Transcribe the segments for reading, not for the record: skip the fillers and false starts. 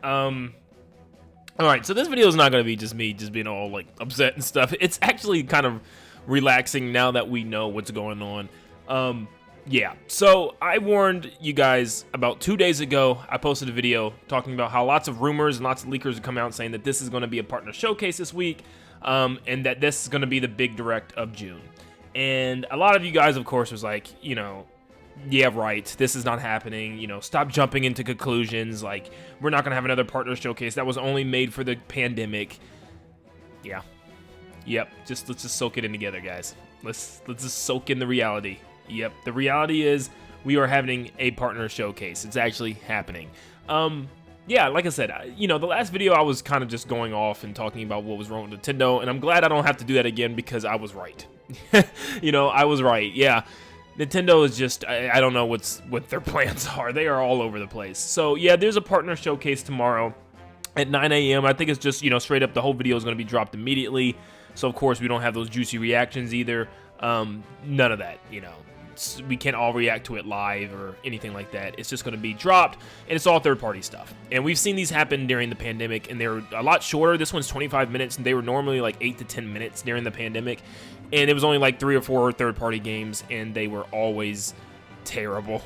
Alrighty. Alright, so this video is not going to be just me just being all like upset and stuff. It's actually kind of relaxing now that we know what's going on. Yeah, so I warned you guys about 2 days ago. I posted a video talking about how lots of rumors and lots of leakers have come out saying that this is going to be a partner showcase this week, and that this is going to be the big direct of June. And a lot of you guys, of course, was like, you know, yeah, right, this is not happening, you know, stop jumping into conclusions, like, we're not going to have another partner showcase that was only made for the pandemic. Yeah. Yep, let's just soak it in together, guys. Let's just soak in the reality. Yep, the reality is we are having a partner showcase. It's actually happening. Yeah, like I said, you know, the last video I was kind of just going off and talking about what was wrong with Nintendo, and I'm glad I don't have to do that again because I was right. You know, I was right. Yeah, Nintendo is just, I don't know what their plans are. They are all over the place. So yeah, there's a partner showcase tomorrow at 9 a.m. I think it's just, you know, straight up the whole video is going to be dropped immediately. So of course we don't have those juicy reactions either. None of that, you know. We can't all react to it live or anything like that. It's just going to be dropped, and it's all third-party stuff. And we've seen these happen during the pandemic, and they're a lot shorter. This one's 25 minutes, and they were normally like 8 to 10 minutes during the pandemic. And it was only like 3 or 4 third-party games, and they were always terrible.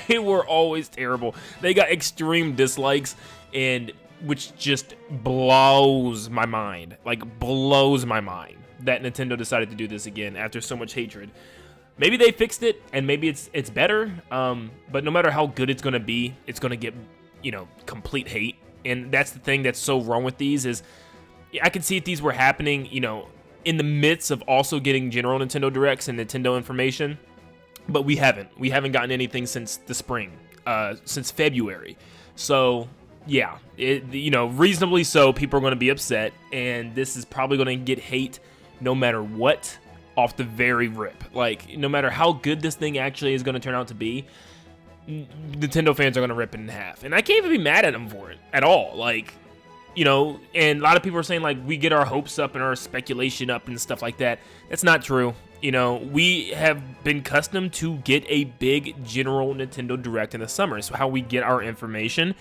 They were always terrible. They got extreme dislikes, and which just blows my mind. Like, blows my mind that Nintendo decided to do this again after so much hatred. Maybe they fixed it, and maybe it's better, but no matter how good it's going to be, it's going to get, you know, complete hate. And that's the thing that's so wrong with these is I can see if these were happening, you know, in the midst of also getting general Nintendo Directs and Nintendo information, but we haven't gotten anything since the spring, since February. So yeah, you know, reasonably so, people are going to be upset, and this is probably going to get hate no matter what. Off the very rip. Like, no matter how good this thing actually is going to turn out to be, Nintendo fans are going to rip it in half. And I can't even be mad at them for it at all. Like, you know, and a lot of people are saying, like, we get our hopes up and our speculation up and stuff like that. That's not true. You know, we have been accustomed to get a big general Nintendo Direct in the summer. So how we get our information.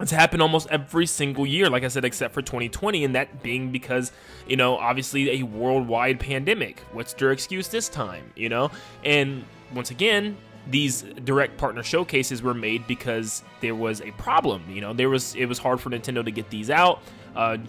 It's happened almost every single year, like I said, except for 2020, and that being because, you know, obviously a worldwide pandemic. What's their excuse this time, you know? And once again, these direct partner showcases were made because there was a problem, you know? It was hard for Nintendo to get these out,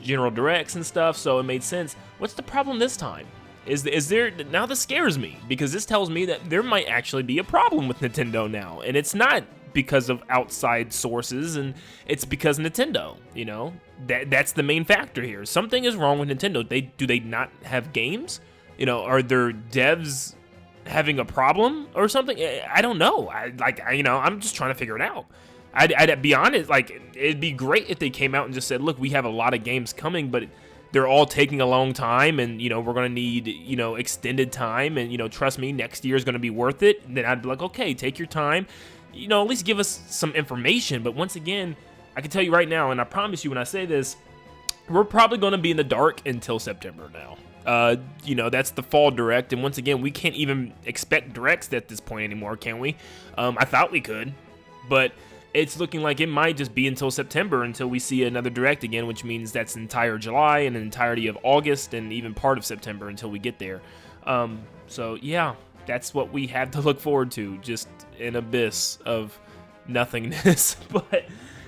general directs and stuff, so it made sense. What's the problem this time? Is there, now this scares me, because this tells me that there might actually be a problem with Nintendo now, and it's not because of outside sources, and it's because Nintendo, you know, that's the main factor here. Something is wrong with Nintendo. Do they not have games? You know, are their devs having a problem or something? I don't know. You know, I'm just trying to figure it out. I'd be honest, like, it'd be great if they came out and just said, look, we have a lot of games coming, but they're all taking a long time, and, you know, we're going to need, you know, extended time, and, you know, trust me, next year is going to be worth it. And then I'd be like, okay, take your time. You know, at least give us some information. But once again, I can tell you right now, and I promise you when I say this, we're probably going to be in the dark until September now. You know, that's the fall direct, and once again, we can't even expect directs at this point anymore, can we? I thought we could, but it's looking like it might just be until September until we see another direct again, which means that's entire July and the entirety of August and even part of September until we get there. So yeah, that's what we have to look forward to, just an abyss of nothingness. But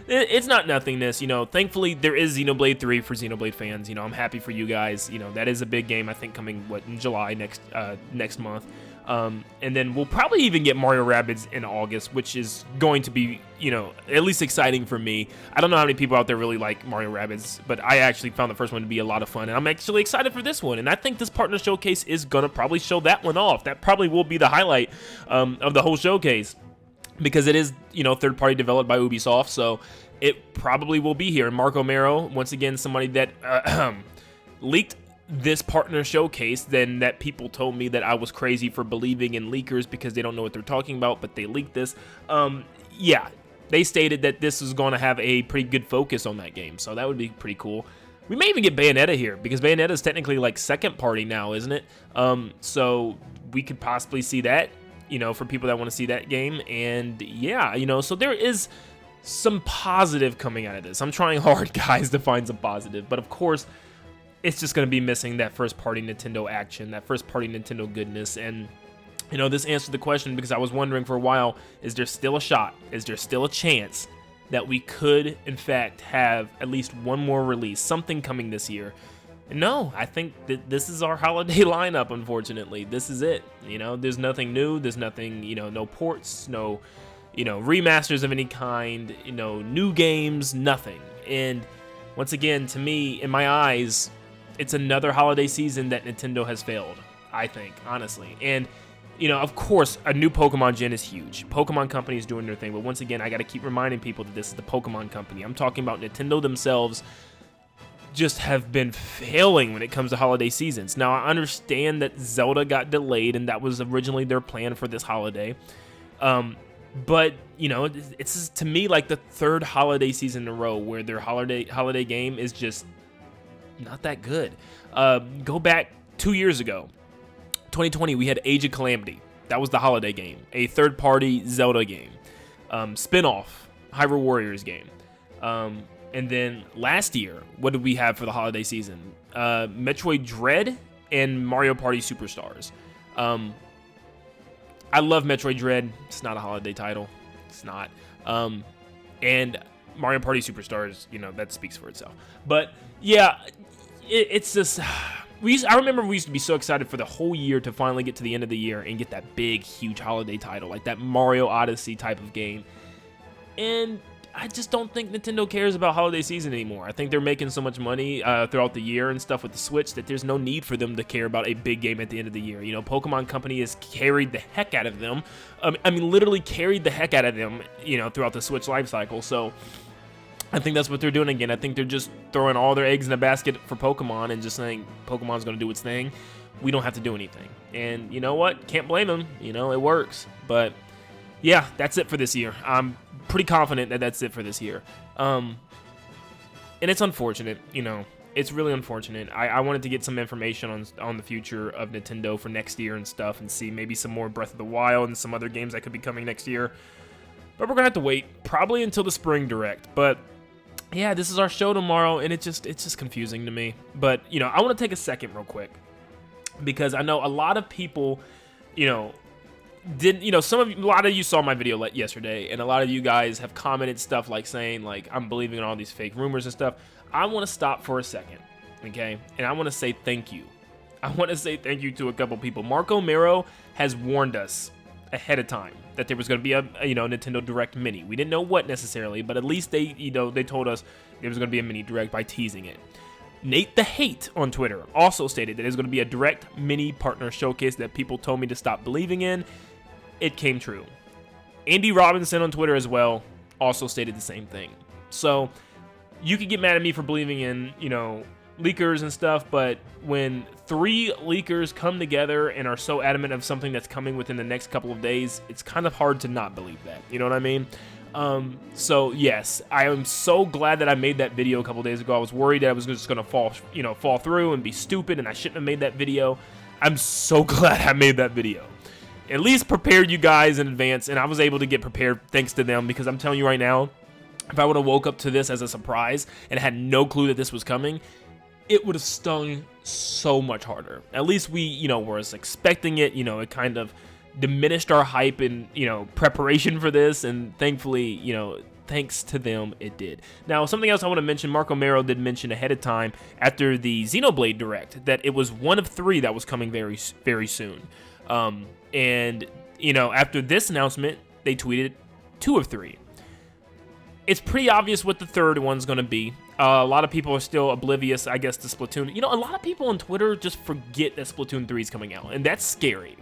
it's not nothingness, you know. Thankfully, there is Xenoblade 3 for Xenoblade fans. You know, I'm happy for you guys. You know, that is a big game, I think, coming, in July next month. And then we'll probably even get Mario Rabbids in August, which is going to be, you know, at least exciting for me. I don't know how many people out there really like Mario Rabbids, but I actually found the first one to be a lot of fun, and I'm actually excited for this one. And I think this partner showcase is going to probably show that one off. That probably will be the highlight of the whole showcase, because it is, you know, third-party developed by Ubisoft, so it probably will be here. And Mark O'Maro, once again, somebody that leaked this partner showcase, then that people told me that I was crazy for believing in leakers because they don't know what they're talking about, but they leaked this. Yeah, they stated that this is going to have a pretty good focus on that game, so that would be pretty cool. We may even get Bayonetta here, because Bayonetta is technically like second party now, isn't it? So we could possibly see that, you know, for people that want to see that game. And yeah, you know, so there is some positive coming out of this. I'm trying hard, guys, to find some positive, but of course, it's just going to be missing that first-party Nintendo action, that first-party Nintendo goodness. And, you know, this answered the question because I was wondering for a while, is there still a shot? Is there still a chance that we could, in fact, have at least one more release, something coming this year? And no, I think that this is our holiday lineup, unfortunately. This is it. You know, there's nothing new. There's nothing, you know, no ports, no, you know, remasters of any kind, you know, new games, nothing. And once again, to me, in my eyes, it's another holiday season that Nintendo has failed, I think, honestly. And, you know, of course, a new Pokemon gen is huge. Pokemon Company is doing their thing, but once again, I got to keep reminding people that this is the Pokemon Company. I'm talking about Nintendo themselves just have been failing when it comes to holiday seasons. Now, I understand that Zelda got delayed, and that was originally their plan for this holiday. But, you know, it's to me like the third holiday season in a row where their holiday game is just not that good. Go back 2 years ago, 2020, we had Age of Calamity. That was the holiday game, a third-party Zelda game, spin-off Hyrule Warriors game. And then last year, what did we have for the holiday season? Metroid Dread and Mario Party Superstars. I love Metroid Dread. It's not a holiday title. It's not. And Mario Party Superstars, you know, that speaks for itself. But yeah, it's just I remember we used to be so excited for the whole year to finally get to the end of the year and get that big, huge holiday title, like that Mario Odyssey type of game. And I just don't think Nintendo cares about holiday season anymore. I think they're making so much money throughout the year and stuff with the Switch that there's no need for them to care about a big game at the end of the year. You know, Pokemon Company has carried the heck out of them. I mean, literally carried the heck out of them, you know, throughout the Switch life cycle. So I think that's what they're doing again. I think they're just throwing all their eggs in a basket for Pokemon and just saying Pokemon's going to do its thing. We don't have to do anything. And you know what? Can't blame them. You know, it works. But yeah, that's it for this year. I'm pretty confident that that's it for this year. And it's unfortunate, you know. It's really unfortunate. I wanted to get some information on the future of Nintendo for next year and stuff and see maybe some more Breath of the Wild and some other games that could be coming next year. But we're going to have to wait probably until the spring direct. But yeah, this is our show tomorrow, and it's just confusing to me. But, you know, I want to take a second real quick because I know a lot of people, you know, a lot of you saw my video yesterday, and a lot of you guys have commented stuff like saying, like, I'm believing in all these fake rumors and stuff. I want to stop for a second, okay? And I want to say thank you. I want to say thank you to a couple people. Marco Mero has warned us ahead of time that there was going to be a Nintendo Direct Mini. We didn't know what necessarily, but at least they told us there was going to be a Mini Direct by teasing it. Nate the Hate on Twitter also stated that there's going to be a Direct Mini Partner Showcase that people told me to stop believing in. It came true. Andy Robinson on Twitter as well also stated the same thing. So you could get mad at me for believing in, you know, leakers and stuff, but when 3 leakers come together and are so adamant of something that's coming within the next couple of days, it's kind of hard to not believe that. You know what I mean? So yes, I am so glad that I made that video a couple days ago. I was worried that I was just going to fall through and be stupid, and I shouldn't have made that video. I'm so glad I made that video. At least prepared you guys in advance, and I was able to get prepared thanks to them, because I'm telling you right now, if I would have woke up to this as a surprise and had no clue that this was coming, it would have stung so much harder. At least we, you know, were expecting it. You know, it kind of diminished our hype and, you know, preparation for this, and thankfully, you know, thanks to them, it did. Now, something else I want to mention, Marco Mero did mention ahead of time after the Xenoblade Direct that it was one of 3 that was coming very, very soon. And, you know, after this announcement, they tweeted 2 of 3. It's pretty obvious what the third one's going to be. A lot of people are still oblivious, I guess, to Splatoon. You know, a lot of people on Twitter just forget that Splatoon 3 is coming out, and that's scary.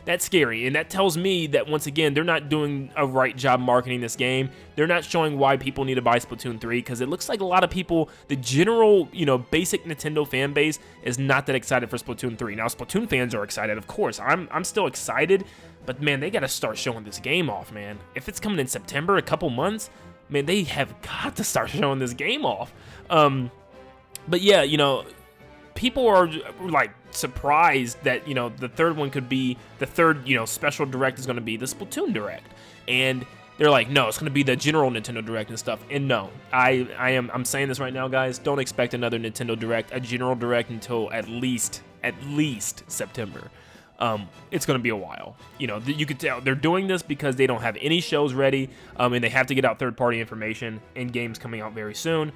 That's scary, and that tells me that, once again, they're not doing a right job marketing this game. They're not showing why people need to buy Splatoon 3, because it looks like a lot of people, the general, you know, basic Nintendo fan base is not that excited for Splatoon 3. Now, Splatoon fans are excited, of course. I'm still excited, but, man, they got to start showing this game off, man. If it's coming in September, a couple months, man, they have got to start showing this game off. But, yeah, you know, people are, like, surprised that, you know, the third one could be, the third, you know, special direct is going to be the Splatoon Direct. And they're like, no, it's gonna be the general Nintendo Direct and stuff. And no, I'm saying this right now, guys. Don't expect another Nintendo Direct, a general Direct, until at least September. It's going to be a while. You know, you could tell they're doing this because they don't have any shows ready, and they have to get out third-party information and games coming out very soon.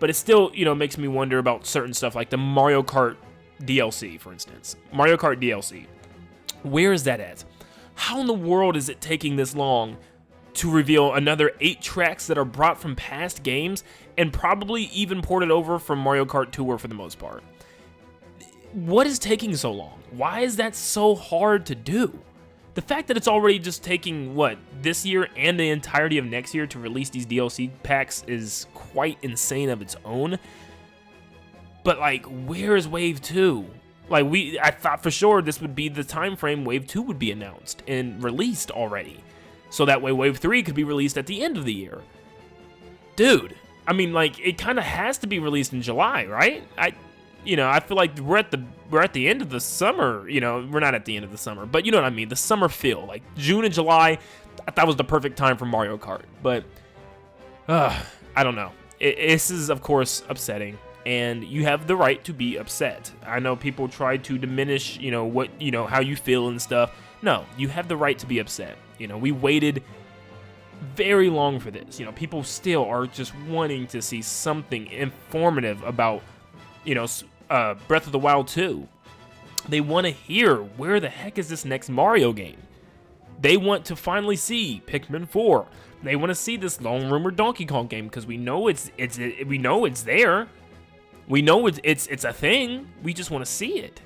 But it still, you know, makes me wonder about certain stuff like the Mario Kart DLC, for instance. Mario Kart DLC. Where is that at? How in the world is it taking this long to reveal another 8 tracks that are brought from past games and probably even ported over from Mario Kart Tour for the most part? What is taking so long? Why is that so hard to do? The fact that it's already just taking, what, this year and the entirety of next year to release these DLC packs is quite insane of its own. But, like, where is Wave 2? Like, I thought for sure this would be the time frame Wave 2 would be announced and released already. So that way Wave 3 could be released at the end of the year. Dude, I mean, like, it kind of has to be released in July, right? You know, I feel like we're at the end of the summer. You know, we're not at the end of the summer, but you know what I mean. The summer feel, like June and July, that was the perfect time for Mario Kart. But I don't know. This is of course upsetting, and you have the right to be upset. I know people try to diminish, you know, how you feel and stuff. No, you have the right to be upset. You know, we waited very long for this. You know, people still are just wanting to see something informative about, you know, Breath of the Wild 2. They want to hear, where the heck is this next Mario game? They want to finally see Pikmin 4. They want to see this long-rumored Donkey Kong game because we know it's there. We know it's a thing. We just want to see it.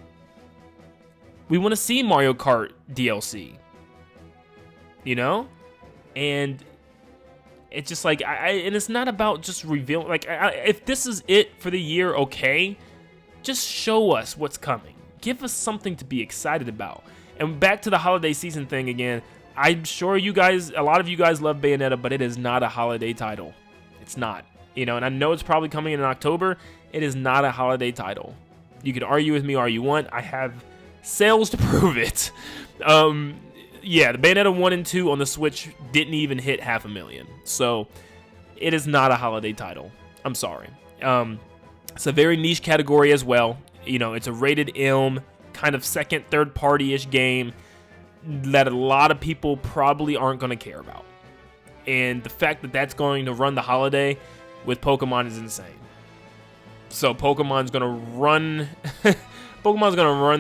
We want to see Mario Kart DLC. You know? And it's just like, and it's not about just revealing, like, if this is it for the year, okay, just show us what's coming. Give us something to be excited about. And back to the holiday season thing again, I'm sure you guys, a lot of you guys love Bayonetta, but it is not a holiday title. It's not, you know, and I know it's probably coming in October. It is not a holiday title. You can argue with me all you want. I have sales to prove it. Yeah, the Bayonetta 1 and 2 on the Switch didn't even hit 500,000. So, it is not a holiday title. I'm sorry. It's a very niche category as well. You know, it's a rated M, kind of second, third party-ish game that a lot of people probably aren't going to care about. And the fact that that's going to run the holiday with Pokemon is insane. So, Pokemon's going to run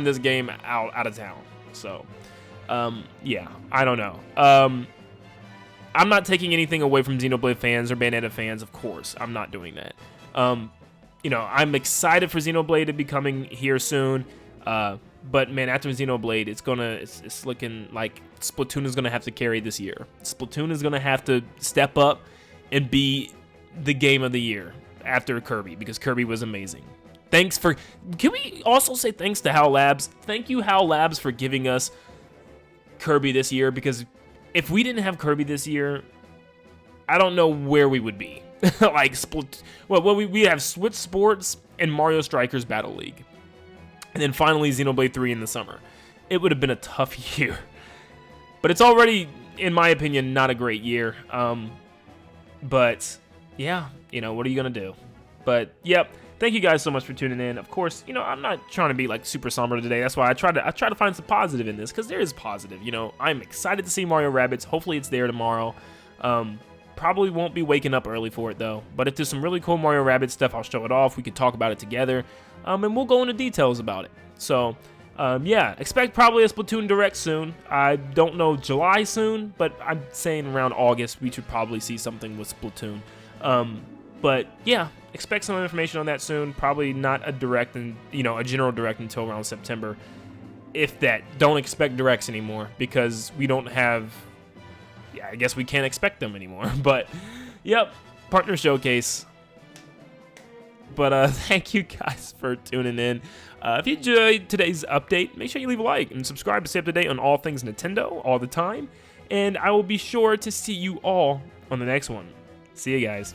this game out of town. So, yeah, I don't know. I'm not taking anything away from Xenoblade fans or Bayonetta fans, of course. I'm not doing that. You know, I'm excited for Xenoblade to be coming here soon. But man, after Xenoblade, it's looking like Splatoon is gonna have to carry this year. Splatoon is gonna have to step up and be the game of the year after Kirby, because Kirby was amazing. Can we also say thanks to HAL Labs? Thank you, HAL Labs, for giving us Kirby this year, because if we didn't have Kirby this year, I don't know where we would be. Like we have Switch Sports and Mario Strikers Battle League, and then finally Xenoblade 3 in the summer. It would have been a tough year, but it's already, in my opinion, not a great year. But yeah, you know, what are you gonna do? But yep. Thank you guys so much for tuning in. Of course, you know, I'm not trying to be like super somber today. That's why I try to find some positive in this, because there is positive. You know, I'm excited to see Mario Rabbids. Hopefully it's there tomorrow. Probably won't be waking up early for it though. But if there's some really cool Mario Rabbids stuff, I'll show it off. We could talk about it together, and we'll go into details about it. So, yeah, expect probably a Splatoon Direct soon. I don't know July soon, but I'm saying around August we should probably see something with Splatoon. But yeah, expect some information on that soon. Probably not a direct and, you know, a general direct until around September. If that, don't expect directs anymore, because we don't have, yeah, I guess we can't expect them anymore. But yep, partner showcase. But thank you guys for tuning in. If you enjoyed today's update, make sure you leave a like and subscribe to stay up to date on all things Nintendo all the time. And I will be sure to see you all on the next one. See you guys.